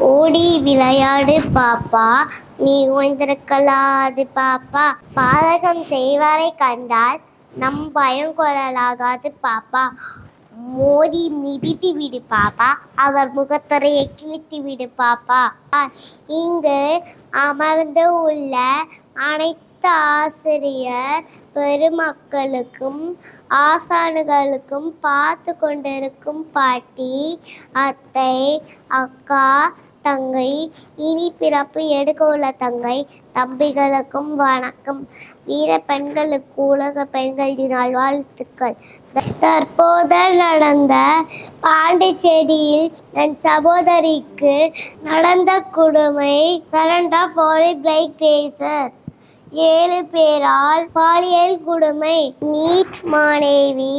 ஓடி விளையாடு பாப்பா, நீ ஓய்ந்திருக்கலாது பாப்பா. பாதகம் செய்வாரை கண்டால் நம் பயம் கொள்ளலாகாது பாப்பா. மோதி மிதித்து விடு பாப்பா, அவர் முகத்துறையை கிழித்து விடு பாப்பா. இங்கு அமர்ந்து உள்ள அனைத்து ஆசிரியர் பெருமக்களுக்கும் ஆசான்களுக்கும், பார்த்து கொண்டிருக்கும் பாட்டி, அத்தை, அக்கா, தங்கை, இனி பிறப்பு எடுக்க உள்ள தங்கை, தம்பிகளுக்கும் வணக்கம். வீர பெண்களுக்கு உலக பெண்கள் தின வாழ்த்துக்கள். தற்போது நடந்த பாண்டிச்சேரியில் என் சகோதரிக்கு நடந்த கொடுமை. சரண்டா ஃபார் பைக் ரேசர் 7 பேரால் பாலியல் கொடுமை. நீட் மாணவி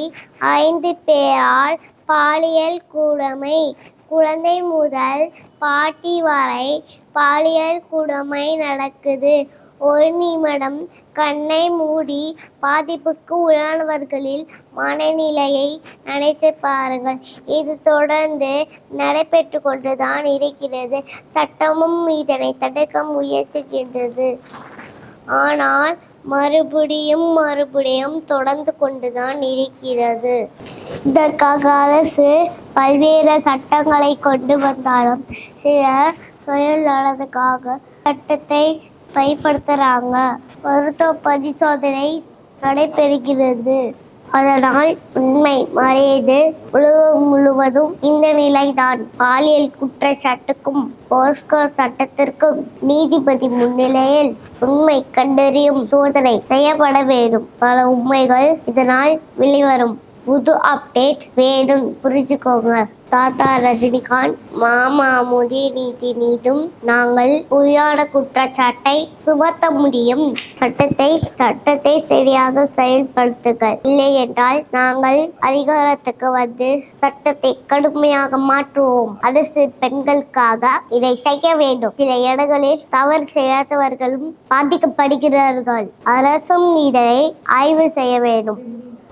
5 பேரால் பாலியல் கொடுமை. குழந்தை முதல் பாட்டி வரை பாலியல் கொடுமை நடக்குது. ஒரு நிமிடம் கண்ணை மூடி பாதிப்புக்கு உள்ளானவர்களின் மனநிலையை நினைத்து பாருங்கள். இது தொடர்ந்து நடைபெற்று கொண்டுதான் இருக்கிறது. சட்டமும் இதனை தடுக்க முயற்சிக்கின்றது. ஆனால் மறுபடியும் தொடர்ந்து கொண்டுதான் இருக்கிறது. இதற்காக அரசு பல்வேறு சட்டங்களை கொண்டு வந்தாலும் சில சுயநலனுக்காக சட்டத்தை பயன்படுத்துறாங்க. மருத்துவ பரிசோதனை நடைபெறுகிறது. அதனால் உண்மை மறையது. உலகம் முழுவதும் இந்த நிலைதான். பாலியல் குற்றச்சாட்டுக்கும் போஸ்கோ சட்டத்திற்கும் நீதிபதி முன்னிலையில் உண்மை கண்டறியும் சோதனை செய்யப்பட வேண்டும். பல உண்மைகள் இதனால் வெளிவரும். புது அப்டேட் வேணும், புரிஞ்சுக்கோங்க. தாத்தா ரஜினிகாந்த், மாமா உதயநிதி மீதும் நாங்கள் பொய்யான குற்றச்சாட்டை சுமத்த முடியும். சட்டத்தை சரியாக செயல்படுத்துங்கள். இல்லை என்றால் நாங்கள் அதிகாரத்துக்கு வந்து சட்டத்தை கடுமையாக மாற்றுவோம். அரசு பெண்களுக்காக இதை செய்ய வேண்டும். சில இடங்களில் தவறு செய்யாதவர்களும் பாதிக்கப்படுகிறார்கள். அரசும் இதனை ஆய்வு செய்ய வேண்டும்.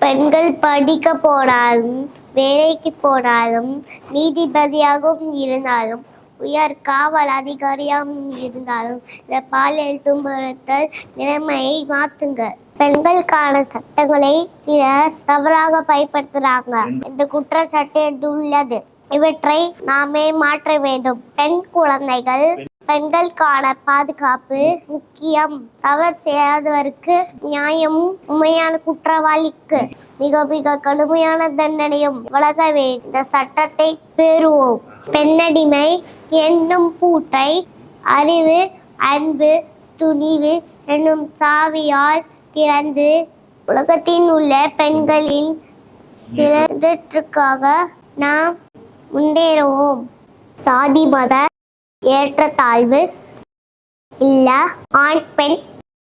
பெண்கள் படிக்க போனாலும், வேலைக்கு போனாலும், நீதிபதியாகவும் இருந்தாலும், உயர் காவல் அதிகாரியாகவும் இருந்தாலும் இந்த பாலியல் துன்புறுத்தல் நிலைமையை மாத்துங்க. பெண்களுக்கான சட்டங்களை சிலர் தவறாக பயன்படுத்துறாங்க. இந்த குற்றச்சாட்டு உள்ளது. இவற்றை நாமே மாற்ற வேண்டும். பெண் குழந்தைகள், பெண்களுக்கான பாதுகாப்பு முக்கியம். தவறு செய்யாதவருக்கு நியாயமும், உண்மையான குற்றவாளிக்கு மிக மிக கடுமையான தண்டனையும் வழங்கவே இந்த சட்டத்தை பெறுவோம். பெண்ணடிமை என்னும் பூட்டை அறிவு, அன்பு, துணிவு என்னும் சாவியால் திறந்து உலகத்தில் உள்ள பெண்களின் சிலருக்காக நாம் முன்னேறுவோம். சாதி மத ஏற்றத்தாழ்வு இல்ல, ஆண் பெண்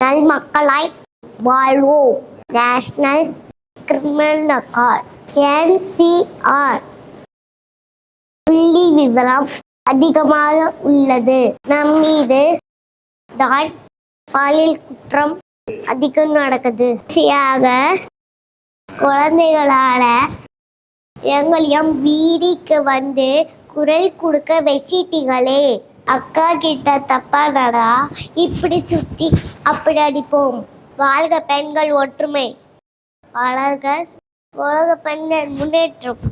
நல்மக்களாய் வாழ்வோம். நேஷனல் கிரிமினல் ரெக்கார்ட் NCR புள்ளி விவரம் அதிகமாக உள்ளது. நம் மீது தான் பாலியல் குற்றம் அதிகம் நடக்குது. குழந்தைகளான எங்களையும் வீடிக்கு வந்து குரல் கொடுக்க வச்சிட்டீங்களே. அக்கா கிட்ட தப்பா நடா இப்படி சுத்தி அப்படி அடிப்போம். வாழ்க பெண்கள் ஒற்றுமை, வளர்க உலக பெண்கள் முன்னேற்றம்.